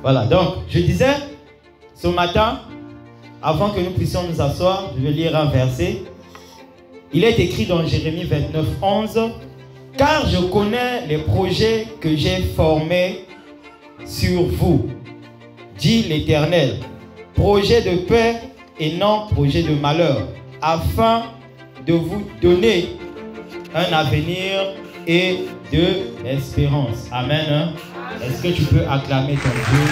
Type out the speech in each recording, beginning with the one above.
Voilà, donc je disais, ce matin, avant que nous puissions nous asseoir, je vais lire un verset. Il est écrit dans Jérémie 29, 11. « Car je connais les projets que j'ai formés sur vous, dit l'Éternel, projet de paix et non projet de malheur, afin de vous donner un avenir et de l'espérance. » Amen. Est-ce que tu peux acclamer ton Dieu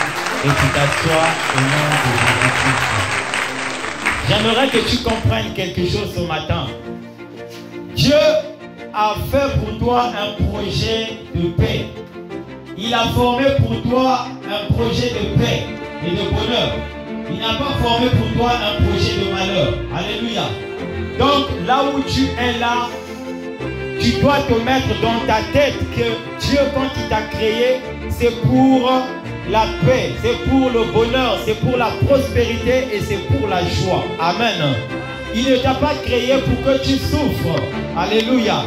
et tu t'assois au nom de Jésus-Christ? J'aimerais que tu comprennes quelque chose ce matin. Dieu a fait pour toi un projet de paix. Il a formé pour toi un projet de paix et de bonheur. Il n'a pas formé pour toi un projet de malheur. Alléluia. Donc là où tu es là, tu dois te mettre dans ta tête que Dieu, quand il t'a créé, c'est pour la paix, c'est pour le bonheur, c'est pour la prospérité et c'est pour la joie. Amen. Il ne t'a pas créé pour que tu souffres. Alléluia.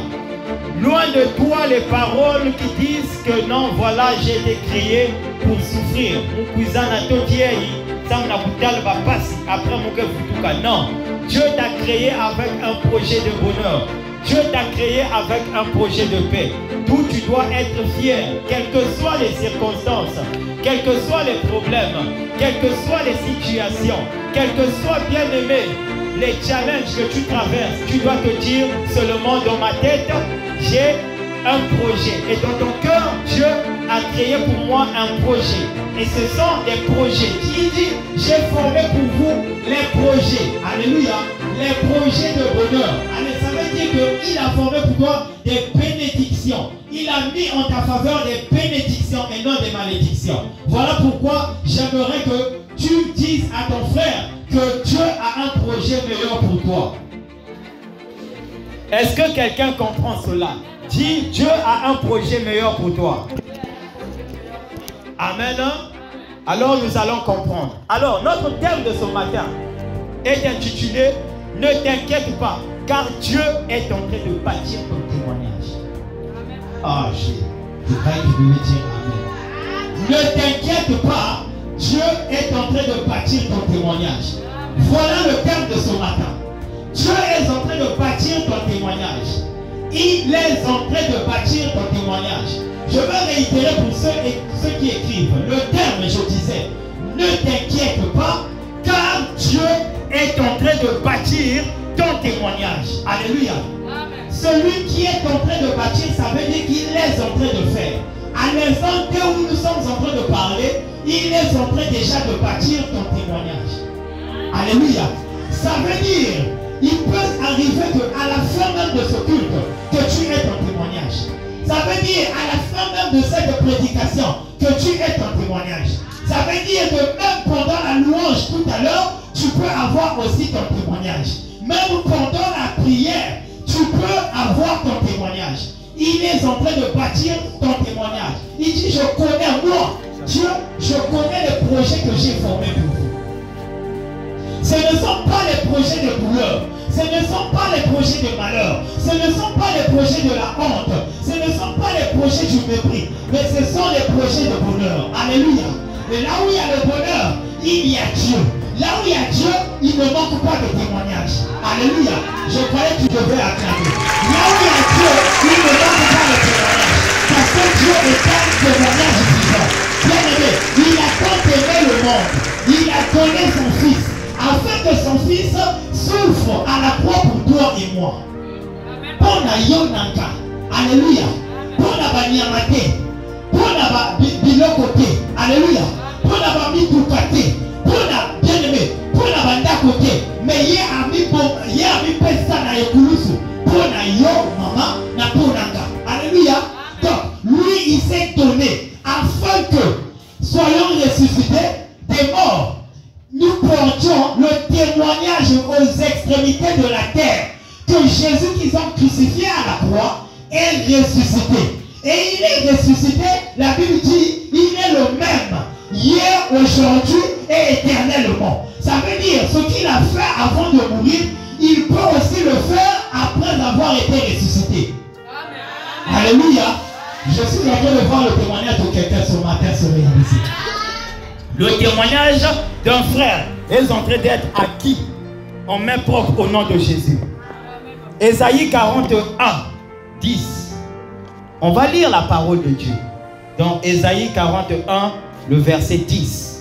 Loin de toi les paroles qui disent que non, voilà, j'ai été créé pour souffrir. Non, Dieu t'a créé avec un projet de bonheur. Dieu t'a créé avec un projet de paix. D'où tu dois être fier, quelles que soient les circonstances, quels que soient les problèmes, quelles que soient les situations, quels que soient, bien aimé, les challenges que tu traverses. Tu dois te dire seulement dans ma tête, j'ai un projet. Et dans ton cœur, Dieu a créé pour moi un projet. Et ce sont des projets. Il dit, j'ai formé pour vous les projets. Alléluia. Les projets de bonheur. Allez, ça veut dire qu'il a formé pour toi des bénédictions. Il a mis en ta faveur des bénédictions et non des malédictions. Voilà pourquoi j'aimerais que tu dises à ton frère que Dieu a un projet meilleur pour toi. Est-ce que quelqu'un comprend cela? Dis, Dieu a un projet meilleur pour toi. Amen. Alors nous allons comprendre. Alors notre thème de ce matin est intitulé « Ne t'inquiète pas, car Dieu est en train de bâtir ton témoignage. » Ah, je croyais que tu devais dire Amen. Ne t'inquiète pas, Dieu est en train de bâtir ton témoignage. Voilà le thème de ce matin. Dieu est en train de bâtir ton témoignage. Il est en train de bâtir ton témoignage. Je vais réitérer pour ceux qui écrivent. Le terme, je disais, ne t'inquiète pas, car Dieu est en train de bâtir ton témoignage. Alléluia. Amen. Celui qui est en train de bâtir, ça veut dire qu'il est en train de faire. À l'instant où nous sommes en train de parler, il est en train déjà de bâtir ton témoignage. Alléluia. Ça veut dire, il peut arriver qu'à la fin même de ce culte, que tu aies ton témoignage. Ça veut dire à la fin même de cette prédication, que tu aies ton témoignage. Ça veut dire que même pendant la louange tout à l'heure, tu peux avoir aussi ton témoignage. Même pendant la prière, tu peux avoir ton témoignage. Il est en train de bâtir ton témoignage. Il dit, je connais moi, Dieu, je connais les projets que j'ai formés pour vous. Ce ne sont pas les projets de douleur. Ce ne sont pas les projets de malheur. Ce ne sont pas les projets de la honte. Ce ne sont pas les projets du mépris. Mais ce sont les projets de bonheur. Alléluia. Et là où il y a le bonheur, il y a Dieu. Là où il y a Dieu, il ne manque pas de témoignage. Alléluia. Je croyais que tu devais acclamer. Là où il y a Dieu, il ne manque pas de témoignage. Parce que Dieu est un témoignage vivant. Bien aimé, il a tant aimé le monde. Il a donné son Fils, afin que son Fils souffre à la croix pour toi et moi. Pour la yonanka. Alléluia. Pour la banyamate. Pour la bilokote. Alléluia. Pour la mitukate. Pour la bien-aimé. Pour la banda côté. Mais il y a un pesa na yekulusu. Pour la yo maman na pour nanga. Alléluia. Donc lui il s'est donné afin que soyons ressuscités des morts. Nous portions le témoignage aux extrémités de la terre que Jésus qu'ils ont crucifié à la croix est ressuscité. Et il est ressuscité, la Bible dit, il est le même hier, aujourd'hui et éternellement. Ça veut dire, ce qu'il a fait avant de mourir, il peut aussi le faire après avoir été ressuscité. Amen. Alléluia. Je suis en train de voir le témoignage de quelqu'un ce matin se réaliser. Le témoignage d'un frère est en train d'être acquis en main propre au nom de Jésus. Ésaïe 41, 10. On va lire la parole de Dieu. Dans Ésaïe 41, le verset 10.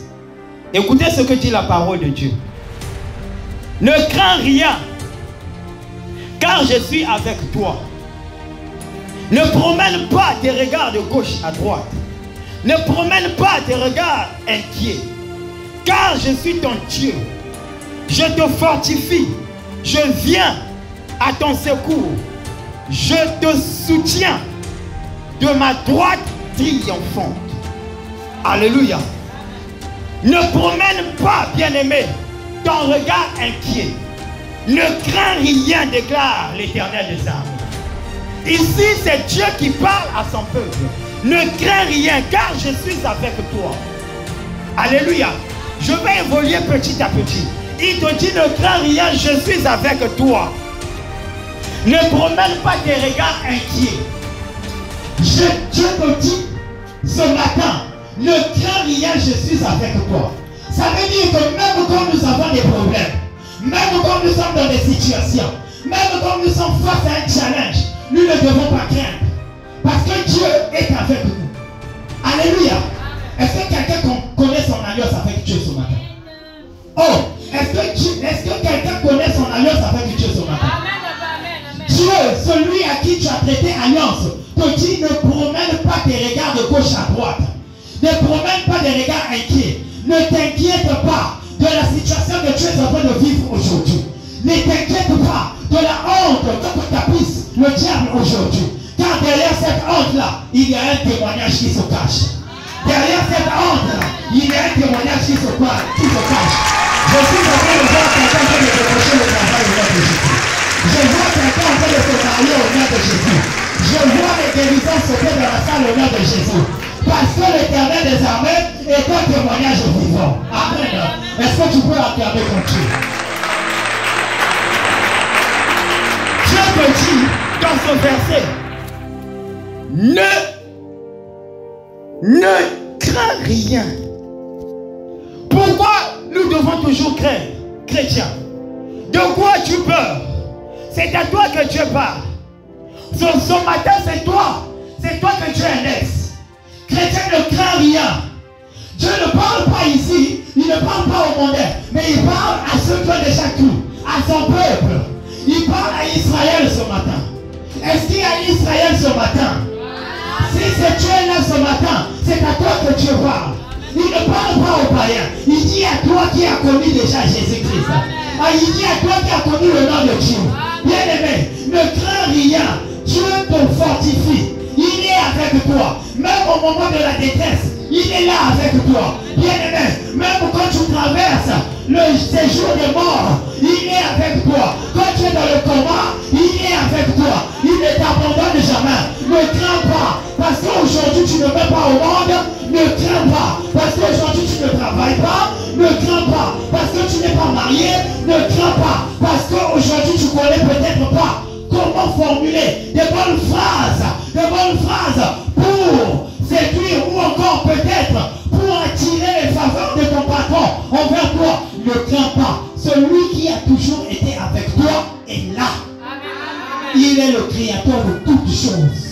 Écoutez ce que dit la parole de Dieu. Ne crains rien, car je suis avec toi. Ne promène pas tes regards de gauche à droite. Ne promène pas tes regards inquiets, car je suis ton Dieu. Je te fortifie. Je viens à ton secours. Je te soutiens de ma droite triomphante. Alléluia. Ne promène pas, bien-aimé, ton regard inquiet. Ne crains rien, déclare l'Éternel des armées. Ici, c'est Dieu qui parle à son peuple. Ne crains rien, car je suis avec toi. Alléluia. Je vais évoluer petit à petit. Il te dit, ne crains rien, je suis avec toi. Ne promène pas tes regards inquiets. Dieu te dit ce matin, ne crains rien, je suis avec toi. Ça veut dire que même quand nous avons des problèmes, même quand nous sommes dans des situations, même quand nous sommes face à un challenge, nous ne devons pas craindre. Parce que Dieu est avec nous. Alléluia. Est-ce que quelqu'un connaît son alliance avec Dieu ce matin? Oh, est-ce que quelqu'un connaît son alliance avec Dieu ce matin? Dieu, celui à qui tu as prêté alliance, te dit ne promène pas tes regards de gauche à droite. Ne promène pas des regards inquiets. Ne t'inquiète pas de la situation que tu es en train de vivre aujourd'hui. Ne t'inquiète pas de la honte que te tapisse le diable aujourd'hui. Car derrière cette honte-là, il y a un témoignage qui se cache. Derrière cette honte-là, il y a un témoignage qui se cache. Je suis en train de voir quelqu'un en train de décrocher le travail au nom de Jésus. Je vois quelqu'un en train de se marier au nom de Jésus. Je vois les guérisons sauter dans la salle au nom de Jésus. Parce que l'Éternel des armées est un témoignage vivant. Amen. Est-ce que tu peux acclamer ton Dieu? Dieu te dit dans ce verset, ne crains rien. Pourquoi nous devons toujours craindre, chrétien? De quoi tu peur? C'est à toi que Dieu parle. Ce matin, c'est toi. C'est toi que Dieu laisse. Chrétien, ne crains rien. Dieu ne parle pas ici. Il ne parle pas au monde. Mais il parle à ceux qui ont déjà cru. À son peuple. Il parle à Israël ce matin. Est-ce qu'il y a Israël ce matin? Si c'est Dieu là ce matin, c'est à toi que Dieu parle. Il ne parle pas aux païens. Il dit à toi qui as connu déjà Jésus-Christ. Il dit à toi qui as connu le nom de Dieu. Bien-aimé, ne crains rien. Dieu te fortifie. Il est avec toi. Même au moment de la détresse, il est là avec toi. Bien-aimé, même quand tu traverses le séjour des morts, il est avec toi. Quand tu es dans le coma, il est avec toi. Il ne t'abandonne jamais. Ne crains pas. Parce qu'aujourd'hui tu ne vas pas au monde. Ne crains pas. Parce qu'aujourd'hui tu ne travailles pas. Ne crains pas. Parce que tu n'es pas marié. Ne crains pas. Parce qu'aujourd'hui tu ne connais peut-être pas comment formuler des bonnes phrases pour séduire ou encore peut-être pour attirer les faveurs de ton patron envers toi. Ne crains pas. Celui qui a toujours été avec toi est là. Il est le créateur de toutes choses.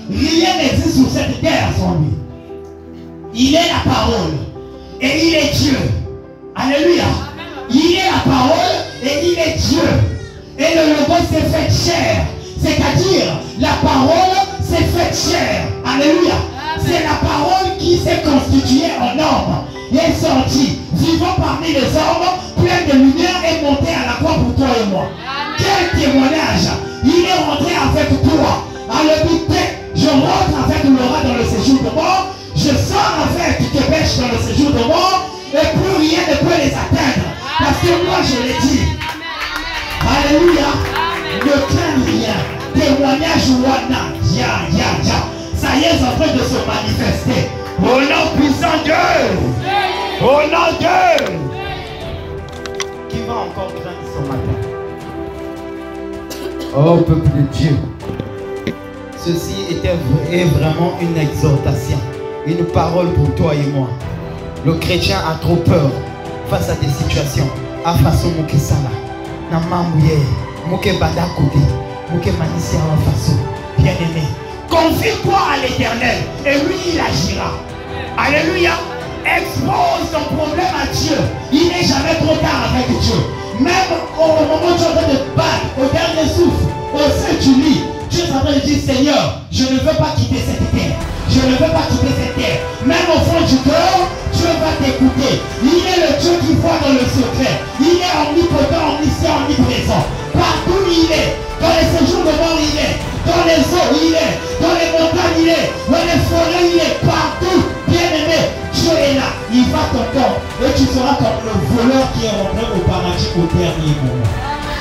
Rien n'existe sur cette terre sans lui. Il est la parole et il est Dieu. Alléluia. Il est la parole et il est Dieu. Et le Logos s'est fait chair. C'est-à-dire, la parole s'est faite chair. Alléluia. C'est la parole qui s'est constituée en homme. Et est sortie, vivant parmi les hommes, plein de lumière, et monté à la croix pour toi et moi. Quel témoignage! Il est rentré avec toi. Alléluia. Je rentre avec Laura dans le séjour de mort. Je sors avec Québec dans le séjour de mort. Et plus rien ne peut les atteindre. Parce que moi je l'ai dit. Alléluia. Ne crains rien. Témoignage Wana. Ya. Ça y est, en train de se manifester. Au nom puissant Dieu. Au nom Dieu. Qui va encore craindre ce matin? Oh peuple de Dieu. Ceci est vraiment une exhortation. Une parole pour toi et moi. Le chrétien a trop peur face à des situations. A façon moke sala. Na mamouye. Moke bada kote. Moke manisi a façon. Bien aimé. Confie-toi à l'Éternel et lui il agira. Alléluia. Expose ton problème à Dieu. Il n'est jamais trop tard avec Dieu. Même au moment où tu es en train de battre, au dernier souffle, au sein du lit, tu es en train de dire Seigneur, je ne veux pas quitter cette terre. Je ne veux pas quitter cette terre. Même au fond du cœur, Dieu va t'écouter. Il est le Dieu qui voit dans le secret. Il est omnipotent, omniscient, omniprésent. Partout il est. Dans les séjours de mort il est. Dans les eaux il est. Dans les montagnes il est. Dans les forêts il est. Partout, bien aimé, Dieu est là. Il va t'entendre. Et tu seras comme le voleur qui est rentré au paradis au dernier moment.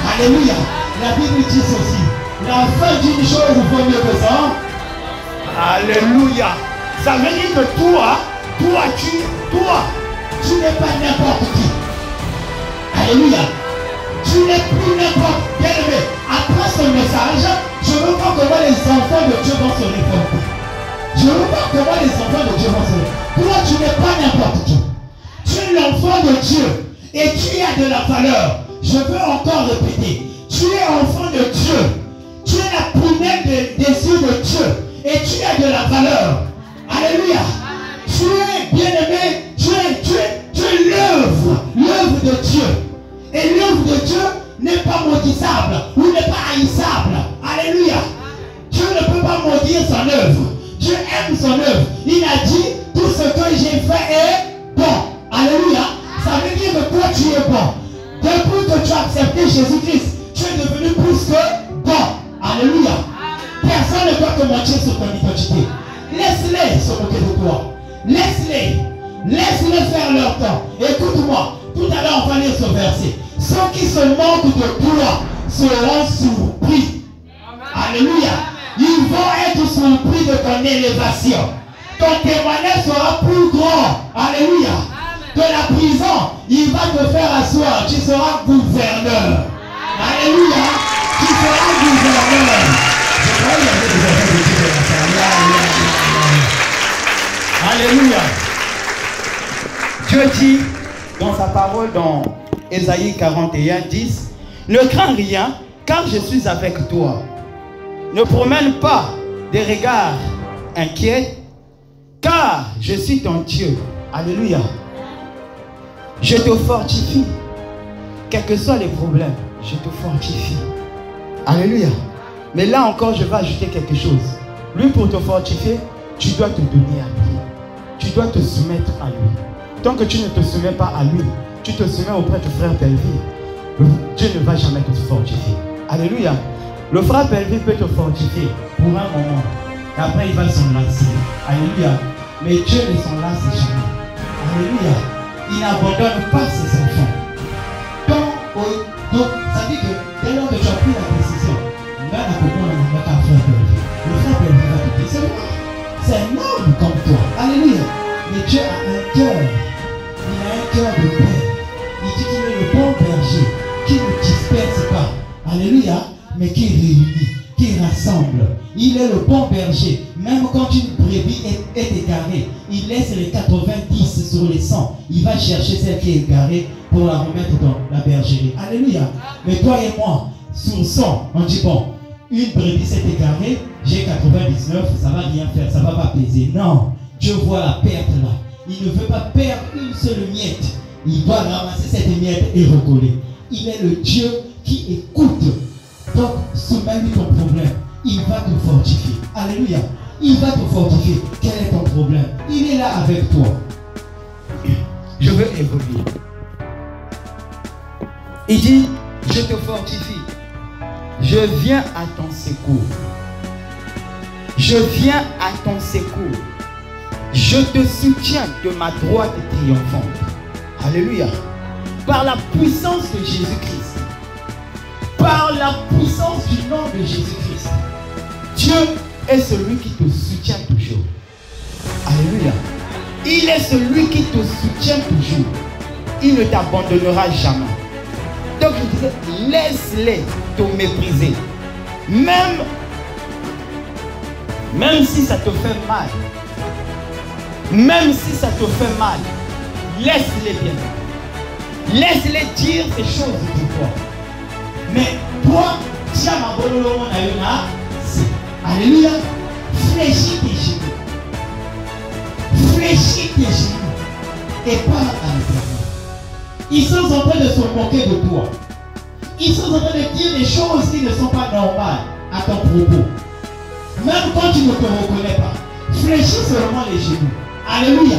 Alléluia. La Bible dit ceci. La fin d'une chose vaut mieux que ça. Alléluia. Ça veut dire que toi, tu n'es pas n'importe qui. Alléluia. Tu n'es plus n'importe qui. Bien aimé. Après ce message, je veux voir comment les enfants de Dieu vont se réformer. Je veux voir comment les enfants de Dieu vont se réformer. Toi, tu n'es pas n'importe qui. Tu es l'enfant de Dieu. Et tu as de la valeur. Je veux encore répéter. Tu es enfant de Dieu. Tu es la prunelle des yeux de Dieu. Et tu as de la valeur. Alléluia. Tu es bien-aimé. Tu es l'œuvre de Dieu. Et l'œuvre de Dieu n'est pas maudissable ou n'est pas haïssable. Alléluia. Dieu ne peut pas maudire son œuvre. Dieu aime son œuvre. Il a dit, tout ce que j'ai fait est bon. Alléluia. Ça veut dire que toi tu es bon. Depuis que tu as accepté Jésus-Christ, tu es devenu plus que bon. Alléluia. Personne ne doit te mentir sur ton identité. Laisse-les se moquer de toi. Laisse-les faire leur temps. Écoute-moi. Tout à l'heure, on va lire ce verset. Ceux qui se moquent de toi seront surpris. Alléluia. Ils vont être surpris de ton élévation. Ton témoignage sera plus grand. Alléluia. De la prison, il va te faire asseoir. Tu seras gouverneur. Alléluia. Tu seras gouverneur. Alléluia. Dieu dit dans sa parole dans Ésaïe 41, 10, ne crains rien, car je suis avec toi. Ne promène pas des regards inquiets, car je suis ton Dieu. Alléluia. Je te fortifie. Quels que soient les problèmes, je te fortifie. Alléluia. Mais là encore, je vais ajouter quelque chose. Lui, pour te fortifier, tu dois te donner à lui. Tu dois te soumettre à lui. Tant que tu ne te soumets pas à lui, tu te soumets auprès de frère Pelvi, Dieu ne va jamais te fortifier. Alléluia. Le frère Pelvi peut te fortifier pour un moment. Et après, il va s'enlacer. Alléluia. Mais Dieu ne s'enlace jamais. Alléluia. Il n'abandonne pas ses enfants. Donc, ça dit que dès lors que tu as pris la décision, le frère Pelvi va te dire, c'est moi. C'est un homme comme toi. Alléluia. Mais Dieu a un cœur. Il a un cœur de père. Il dit qu'il est le bon berger qui ne disperse pas. Alléluia. Mais qui réunit, qui rassemble. Il est le bon berger. Même quand une brebis est égarée, il laisse les 90 sur les 100. Il va chercher celle qui est égarée pour la remettre dans la bergerie. Alléluia. Mais toi et moi, sur 100, on dit bon, une brebis s'est égarée, j'ai 99, ça ne va rien faire, ça ne va pas peser. Non, Dieu voit la perte là. Il ne veut pas perdre une seule miette. Il doit ramasser cette miette et recoller. Il est le Dieu qui écoute. Donc, soumets-lui ton problème. Il va te fortifier. Alléluia. Il va te fortifier. Quel est ton problème? Il est là avec toi. Je veux évoluer. Il dit, je te fortifie. Je viens à ton secours. Je viens à ton secours. Je te soutiens de ma droite triomphante. Alléluia. Par la puissance de Jésus-Christ. Par la puissance du nom de Jésus-Christ. Dieu est celui qui te soutient toujours. Alléluia. Il est celui qui te soutient toujours. Il ne t'abandonnera jamais. Donc je disais, laisse-les te mépriser. Même si ça te fait mal. Même si ça te fait mal. laisse-les bien. Laisse-les dire ces choses du toi. Mais toi, tu as ma bonne loi, alléluia. Fléchis tes genoux. Fléchis tes genoux. Et parle à l'Éternel. Ils sont en train de se moquer de toi. Ils sont en train de dire des choses qui ne sont pas normales à ton propos. Même quand tu ne te reconnais pas. Fléchis seulement les genoux. Alléluia.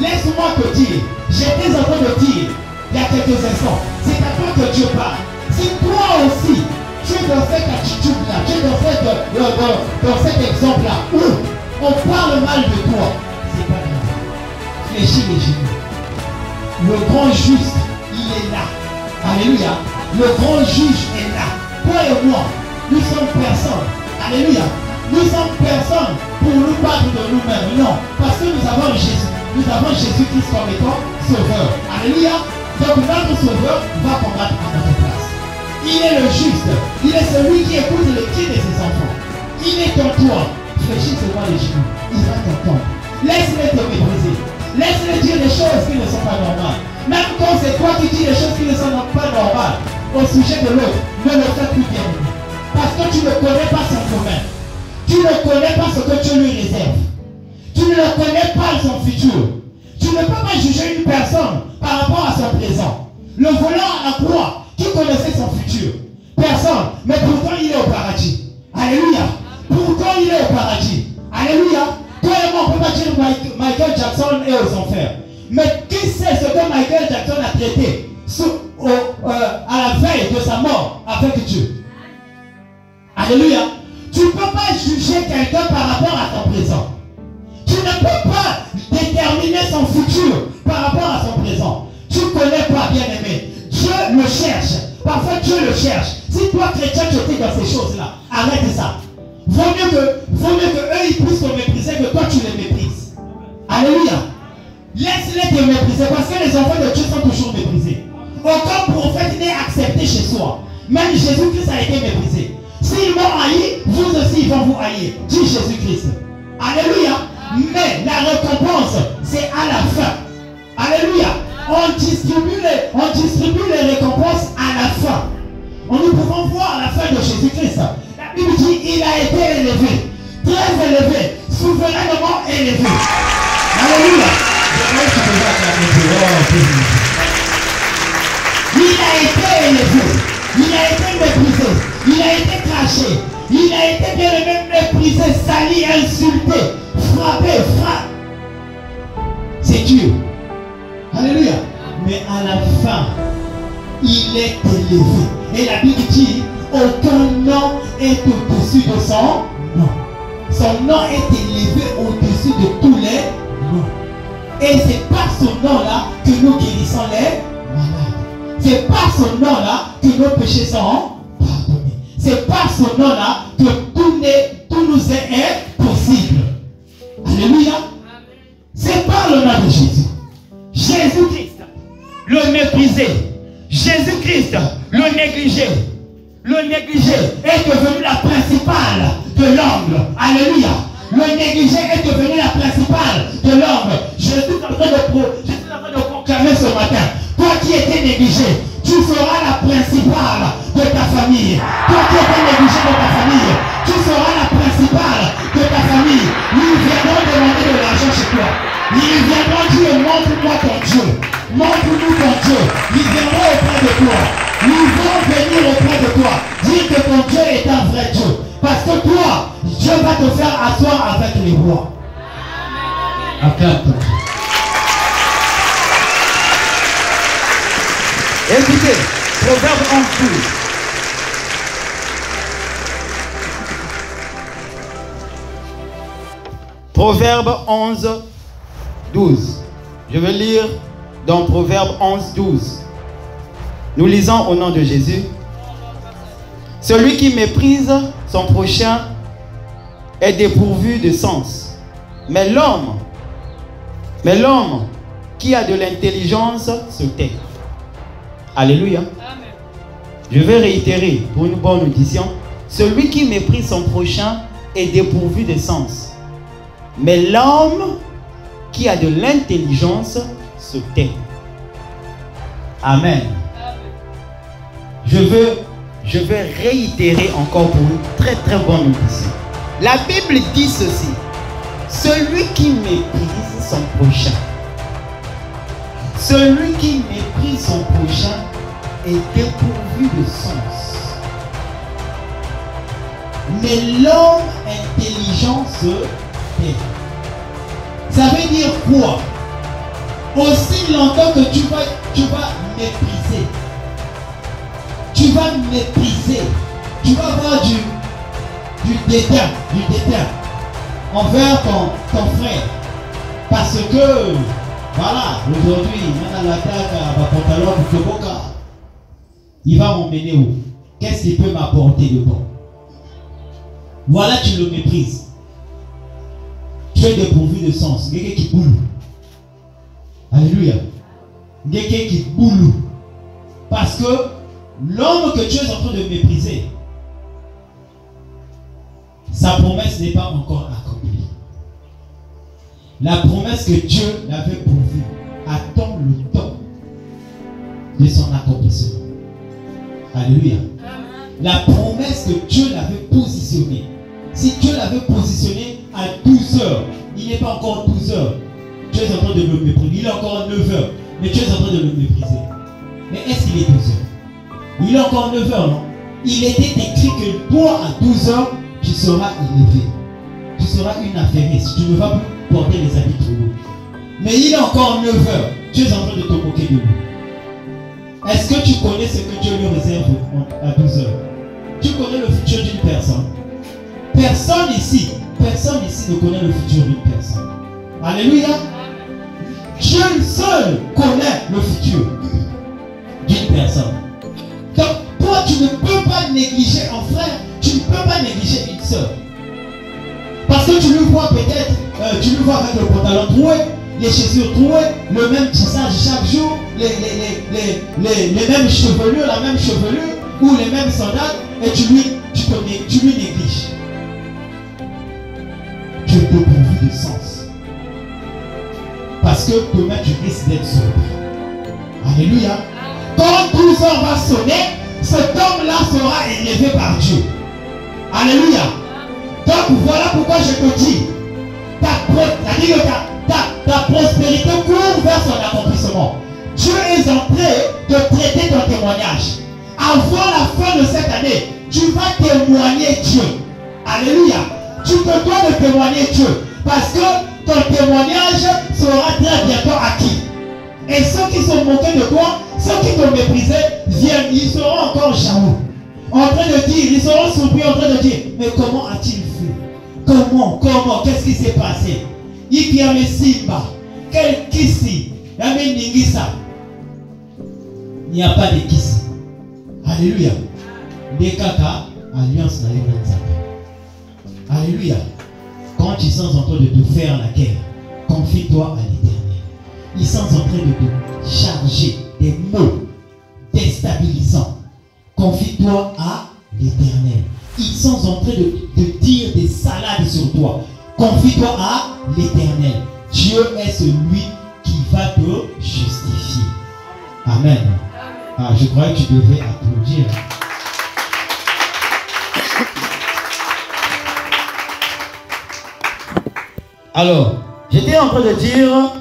Laisse-moi te dire. J'étais en train de dire il y a quelques instants. C'est à toi que Dieu parle. Si toi aussi, tu es dans cette attitude-là, tu es dans cet exemple-là, où on parle mal de toi, c'est pas grave. Fléchis les genoux. Le grand juste, il est là. Alléluia. Le grand juge est là. Toi et moi, nous sommes personne. Alléluia. Nous sommes personne pour nous battre de nous-mêmes. Non. Parce que nous avons Jésus. Nous avons Jésus-Christ comme étant sauveur. Alléluia. Donc notre sauveur va combattre à notre place. Il est le juste. Il est celui qui écoute les cris de ses enfants. Il est en toi. Fléchis seulement les genoux. Il va t'entendre. Laisse-les te mépriser. Laisse-les dire des choses qui ne sont pas normales. Même quand c'est toi qui dis des choses qui ne sont pas normales au sujet de l'autre, ne le fais plus bien. Parce que tu ne connais pas son domaine. Tu ne connais pas ce que Dieu lui réserve. Tu ne connais pas son futur. Tu ne peux pas juger une personne par rapport à son présent. Le volant à la croix, qui connaissait son futur? Personne. Mais pourtant il est au paradis. Alléluia. Pourtant il est au paradis. Alléluia. Toi et moi, on ne peut pas dire que Michael Jackson est aux enfers. Mais qui sait ce que Michael Jackson a traité à la veille de sa mort avec Dieu? Alléluia. Tu ne peux pas juger quelqu'un par rapport à ton présent. Tu ne peux pas déterminer son futur par rapport à son présent. Tu ne connais pas, bien-aimé. Dieu le cherche. Parfois Dieu le cherche. Si toi, chrétien, tu étais dans ces choses-là, arrête ça. Vaut mieux que eux ils puissent te mépriser que toi tu les méprises. Alléluia. Laisse-les te mépriser parce que les enfants de Dieu sont toujours méprisés. Aucun prophète n'est accepté chez soi. Même Jésus-Christ a été méprisé. S'ils m'ont haï, vous aussi ils vont vous haïr. Dit Jésus-Christ. Alléluia. Mais la récompense, c'est à la fin. Alléluia. On distribue les récompenses à la fin. Nous pouvons voir à la fin de Jésus-Christ. La Bible dit il a été élevé. Très élevé. Souverainement élevé. Alléluia. Il a été élevé. Il a été méprisé. Il a été craché. Il a été bien même méprisé, sali, insulté, frappé, C'est Dieu. Alléluia. Mais à la fin, il est élevé. Et la Bible dit, aucun nom est au-dessus de son nom. Son nom est élevé au-dessus de tous les noms. Et c'est par ce nom-là que nous guérissons les malades. C'est par ce nom-là que nos péchés sont pardonnés. C'est par ce nom-là que tout nous est possible. Alléluia. C'est par le nom de Jésus. Jésus-Christ, le méprisé. Jésus-Christ, le négligé. Le négligé est devenu la principale de l'homme. Alléluia. Le négligé est devenu la principale de l'homme. Je suis en train de proclamer ce matin. Toi qui étais négligé, tu seras la principale de ta famille. Toi qui étais négligé de ta famille, tu seras la principale de ta famille. Ils viendront demander de l'argent chez toi. Ils viendront dire montre-moi ton Dieu. Montre-nous ton Dieu. Ils viendront auprès de toi. Ils vont venir auprès de toi. Dire que ton Dieu est un vrai Dieu. Parce que toi, Dieu va te faire asseoir avec les rois. Acclame-toi. Écoutez, Proverbe 11, 12. Proverbe 11, 12. Je vais lire dans Proverbe 11, 12. Nous lisons au nom de Jésus. Celui qui méprise son prochain est dépourvu de sens. Mais l'homme qui a de l'intelligence se tait. Alléluia. Amen. Je vais réitérer pour une bonne audition. Celui qui méprise son prochain est dépourvu de sens. Mais l'homme qui a de l'intelligence se tait. Amen. Je veux réitérer encore pour une très très bonne notice. La Bible dit ceci: celui qui méprise son prochain, celui qui méprise son prochain est dépourvu de sens. Mais l'homme intelligent se tait. Ça veut dire quoi? Aussi longtemps que tu vas mépriser, tu vas avoir du dédain envers ton frère. Parce que, voilà, aujourd'hui, maintenant l'attaque à ma pantalon pour Toboka, il va m'emmener où? Qu'est-ce qu'il peut m'apporter de bon? Voilà, tu le méprises. Tu es dépourvu de sens. Quelqu'un qui boule. Alléluia. Quelqu'un qui boule. Parce que l'homme que tu es en train de mépriser, sa promesse n'est pas encore accomplie. La promesse que Dieu l'avait pourvue attend le temps de son accomplissement. Alléluia. La promesse que Dieu l'avait positionnée. Si Dieu l'avait positionné à 12 heures, il n'est pas encore 12 heures. Tu es en train de le mépriser. Il est encore 9 heures, mais tu es en train de le mépriser. Mais est-ce qu'il est 12 heures? Il est encore 9 heures, non? Il était écrit que toi, à 12 heures, tu seras élevé. Tu seras une affairiste. Tu ne vas plus porter les habits trop lourds. Mais il est encore 9 heures. Tu es en train de te moquer de lui. Est-ce que tu connais ce que Dieu lui réserve à 12 heures? Tu connais le futur d'une personne? Personne ici ne connaît le futur d'une personne. Alléluia. Dieu seul connaît le futur d'une personne. Donc toi, tu ne peux pas négliger un frère, tu ne peux pas négliger une soeur. Parce que tu le vois peut-être, tu le vois avec le pantalon troué, les chaussures trouées, le même tissage chaque jour, les mêmes chevelures, la même chevelure, ou les mêmes sandales, et tu lui négliges. Tu es dépourvu de sens. Parce que demain tu risques d'être sauvé. Alléluia. Quand 12 heures va sonner, cet homme-là sera élevé par Dieu. Alléluia. Donc voilà pourquoi je te dis, ta prospérité court vers son accomplissement. Dieu est en train de traiter ton témoignage. Avant la fin de cette année, tu vas témoigner Dieu. Alléluia. Tu te dois de témoigner Dieu. Parce que ton témoignage sera très bientôt acquis. Et ceux qui sont moqués de toi, ceux qui t'ont méprisé, viennent, ils seront encore jaloux. En train de dire, ils seront surpris en train de dire, mais comment a-t-il fait? Comment, qu'est-ce qui s'est passé? Il y a mes Simba, quel kissi, il n'y a pas de kissi. Alléluia. Des kaka, alliance na l'Église. Alléluia. Quand ils sont en train de te faire la guerre, confie-toi à l'Éternel. Ils sont en train de te charger des mots déstabilisants. Confie-toi à l'Éternel. Ils sont en train de dire des salades sur toi. Confie-toi à l'Éternel. Dieu est celui qui va te justifier. Amen. Ah, je croyais que tu devais applaudir. Alors, j'étais en train de dire,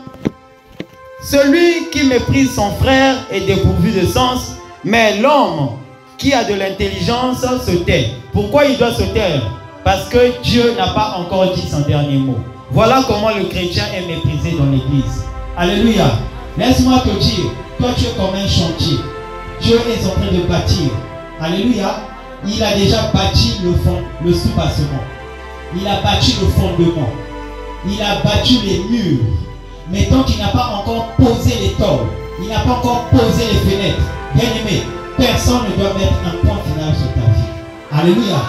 celui qui méprise son frère est dépourvu de sens, mais l'homme qui a de l'intelligence se tait. Pourquoi il doit se taire? Parce que Dieu n'a pas encore dit son dernier mot. Voilà comment le chrétien est méprisé dans l'église. Alléluia. Laisse-moi te dire, toi tu es comme un chantier. Dieu est en train de bâtir. Alléluia. Il a déjà bâti le sous-bassement. Il a bâti le fondement. Il a battu les murs. Mais tant qu'il n'a pas encore posé les tôles, il n'a pas encore posé les fenêtres. Bien aimé, personne ne doit mettre un point final sur ta vie. Alléluia.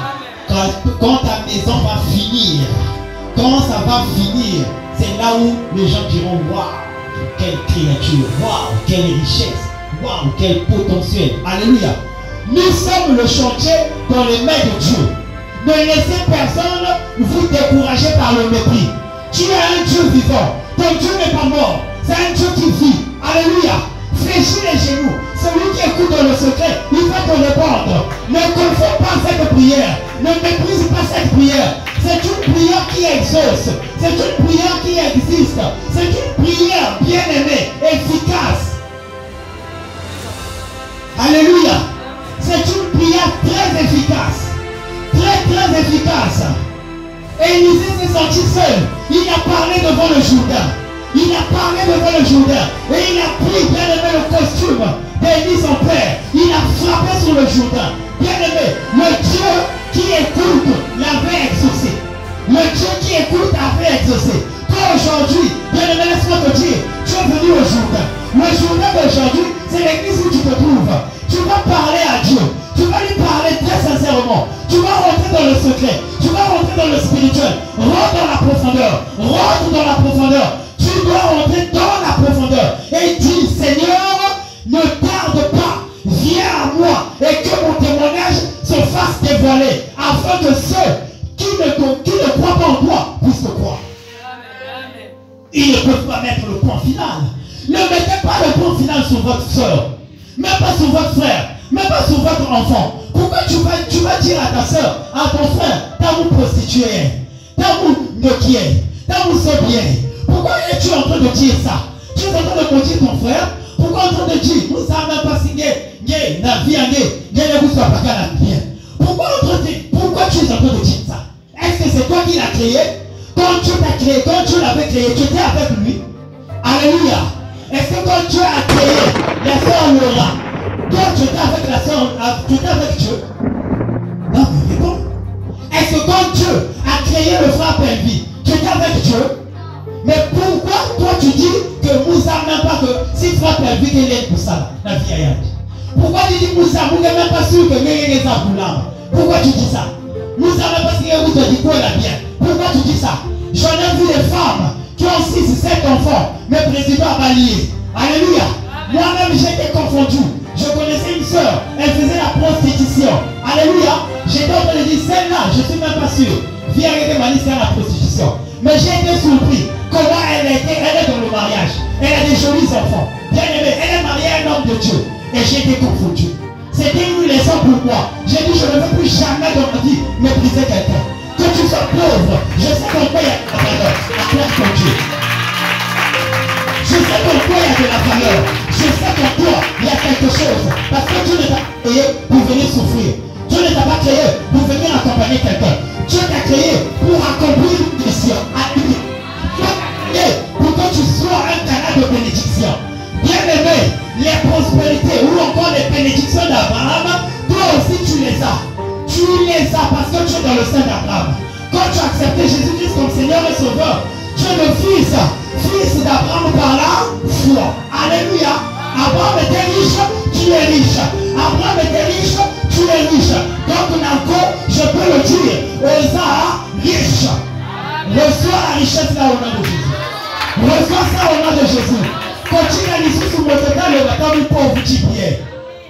Quand ta maison va finir, quand ça va finir, c'est là où les gens diront, waouh, quelle créature, waouh, quelle richesse, waouh, quel potentiel. Alléluia. Nous sommes le chantier dans les mains de Dieu. Ne laissez personne vous décourager par le mépris. Tu es un Dieu vivant. Ton Dieu n'est pas mort. C'est un Dieu qui vit. Alléluia. Fléchis les genoux. Celui qui écoute dans le secret, il va te répondre. Ne confonds pas cette prière. Ne méprise pas cette prière. C'est une prière qui exauce. C'est une prière qui existe. C'est une prière bien-aimée, efficace. Alléluia. C'est une prière très efficace. Très efficace. Élisée s'est senti seul. Il a parlé devant le Jourdain. Il a parlé devant le Jourdain. Et il a pris, bien aimé, le costume d'Élie son père. Il a frappé sur le Jourdain. Bien aimé, le Dieu qui écoute l'avait exaucé. Le Dieu qui écoute avait exaucé. Toi aujourd'hui, bien aimé, laisse-moi te dire, tu es venu au Jourdain. Le Jourdain d'aujourd'hui, c'est l'église où tu te trouves. Tu vas parler à Dieu. Tu vas lui parler très sincèrement. Tu vas rentrer dans le secret. Tu vas rentrer dans le spirituel. Rentre dans la profondeur. Rentre dans la profondeur. Tu dois rentrer dans la profondeur. Et dis, Seigneur, ne tarde pas. Viens à moi. Et que mon témoignage se fasse dévoiler. Afin que ceux qui ne croient pas en toi puissent te croire. Ils ne peuvent pas mettre le point final. Ne mettez pas le point final sur votre soeur. Même pas sur votre frère. Même pas sur votre enfant. Pourquoi tu vas dire à ta soeur, à ton frère, t'as vous prostitué, t'as vous noquié, t'as vous sobié. Pourquoi es-tu en train de dire ça? Tu es en train de maudire ton frère? Pourquoi en train de dire, nous savons même pas signé, la vie ne vous soit pas qu'à la vie. Pourquoi tu es en train de dire ça? Est-ce que c'est toi qui l'as créé? Quand Dieu t'a créé, quand Dieu l'avait créé, tu étais avec lui. Alléluia. Est-ce que quand Dieu a créé la sœur Laura, toi tu étais avec la sœur, tu étais avec Dieu? Non mais réponds. Est-ce que quand Dieu a créé le frère Pelvi, tu étais avec Dieu? Mais pourquoi toi tu dis que Moussa même pas que si frère Pelvi qu'il est pour ça, la vie ailleurs? Pourquoi tu dis Moussa, vous n'êtes même pas sûr que Méré ça pour l'âme? Pourquoi tu dis ça? Moussa même pas sûr que vous te dites quoi la bien? Pourquoi tu dis ça? J'en ai vu des femmes qui ont 6 7 enfants, mais président a balayé. Alléluia. Moi-même j'étais confondu. Je connaissais une soeur, elle faisait la prostitution. Alléluia. J'étais en train de dire, celle-là, je ne suis même pas sûr. Viens arrêter ma liste à la prostitution. Mais j'ai été surpris. Comment elle est dans le mariage. Elle a des jolis enfants. Bien aimée, elle est mariée à un homme de Dieu. Et j'ai été confondu. C'était une leçon pour moi. J'ai dit, je ne veux plus jamais dans ma vie mépriser quelqu'un. Que tu sois pauvre, je sais qu'en quoi il y a de la valeur. Acclame ton Dieu. Je sais qu'en quoi il y a de la valeur. Je sais qu'en toi, il y a quelque chose. Parce que Dieu ne t'a pas créé pour venir souffrir. Dieu ne t'a pas créé pour venir accompagner quelqu'un. Dieu t'a créé pour accomplir une mission. Dieu t'a créé pour que tu sois un canal de bénédiction. Bien aimé, les prospérités ou encore les bénédictions d'Abraham, toi aussi tu les as. Tu les as parce que tu es dans le sein d'Abraham. Quand tu as accepté Jésus-Christ comme Seigneur et Sauveur, tu es le fils d'Abraham par la foi. Alléluia. Abraham était riche, tu es riche. Abraham était riche, tu es riche. Donc encore, je peux le dire, Osa riche. Reçois la richesse là au nom de Jésus. Reçois ça au nom de Jésus. Continue à l'issue sur mon total, le matin, vous pauvre petit pierre.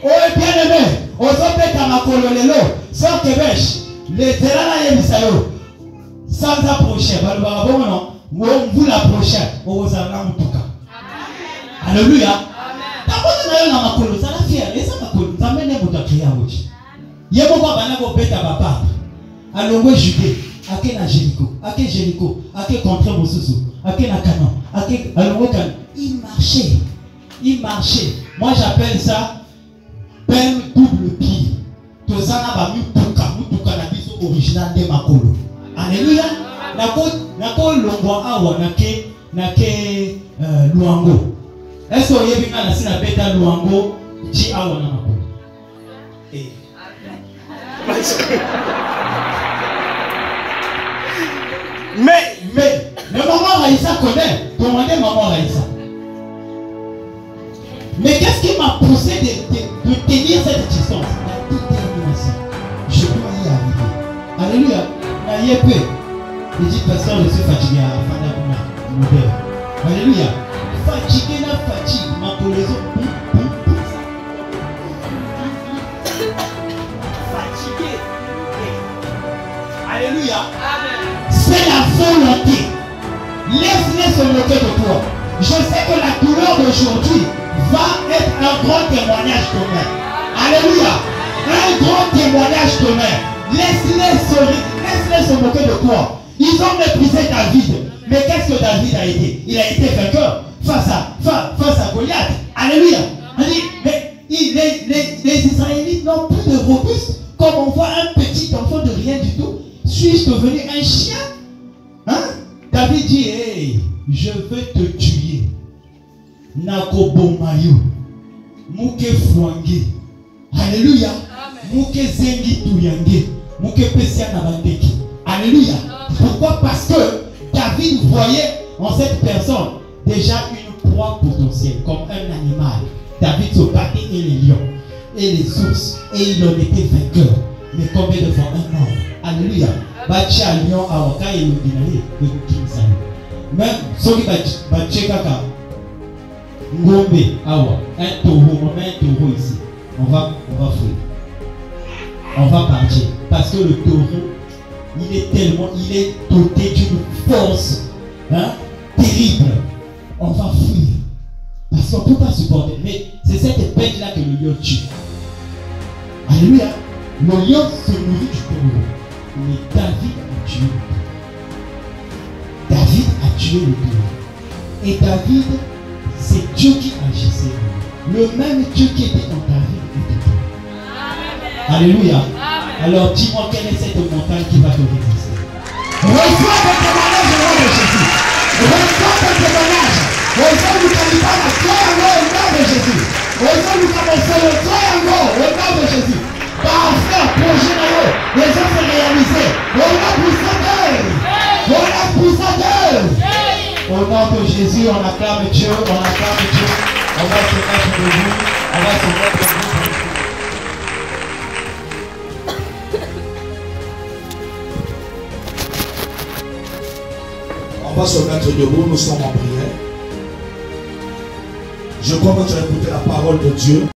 Oh, bien aimé, Osa pète à ma colonelo, sans Québec, les terrains là, Misayo, sans approcher, vous l'approchez, vous allez en tout cas. Alléluia. D'abord, on a ma colonne, ça l'a fait, et ça m'a colonne, ça m'a donné mon créer à vous. Il y a beaucoup de bêtes à papa. Alors, moi, Judée, à quel Angélico, à quel Jéricho, à quel contre mon sousou, à quel Canon, à quel. Alors, il marchait. Il marchait. Moi, j'appelle ça peine double pied. Tout ça n'a pas mis pour la biso original de Makolo. Alléluia. Nako longwa awa nake luango. Est-ce que vous avez vu la sina beta luango ji awa na Makolo? Eh. Mais maman Raïssa connaît. Demandez maman Raïssa. Mais qu'est-ce qui m'a poussé de tenir cette distance? La détermination. Je dois y arriver. Alléluia. Il dit, pasteur, je suis fatigué. Alléluia. Fatigué, la fatigue. Ma colaison. Fatigué. Alléluia. C'est la volonté. Laisse-les se moquer de toi. Je sais que la douleur d'aujourd'hui va être un grand témoignage demain. Alléluia. Un grand témoignage demain. Laisse-les se moquer de toi. Ils ont méprisé David. Mais qu'est-ce que David a été? Il a été vainqueur face à Goliath. Alléluia. On dit, mais les Israélites n'ont plus de robuste. Comme on voit un petit enfant de rien du tout. Suis-je devenu un chien? Hein? David dit, hey, je veux te tuer. Nakobomayo. Mouke fwange. Alléluia. Mouke zengi tuyange. Mouke pesia nabandeki. Alléluia. Pourquoi? Parce que David voyait en cette personne déjà une proie potentielle, comme un animal. David se battait et les lions et les ours, et il en était vainqueur. Mais combien de fois un homme? Alléluia. Bacha lion awaka et le dinari de Kinsa. Même celui qui kaka ngombe awa un taureau, on met un taureau ici. On va fouiller. On va partir parce que le taureau, il est doté d'une force terrible. On va fuir. Parce qu'on ne peut pas supporter. Mais c'est cette bête-là que le lion tue. Alléluia. Le lion se nourrit du taureau. Mais David a tué le taureau. David a tué le taureau. Et David, c'est Dieu qui agissait. Le même Dieu qui était en David était. Alléluia. Alors dis-moi, quelle est cette montagne qui va te résister? Reçois ton témoignage au nom de Jésus. Reçois ton témoignage. Reçois le caliban, toi au nom de Jésus. Reçois le camouflage, toi au nom de Jésus. Par frère, projet de l'eau, les gens se réaliser. On a poussé d'eux. On a poussé d'eux. Au nom de Jésus, on acclame Dieu, on acclame Dieu. On va se mettre debout. On va se mettre debout. On va se mettre debout, nous sommes en prière. Je crois que tu as écouté la parole de Dieu.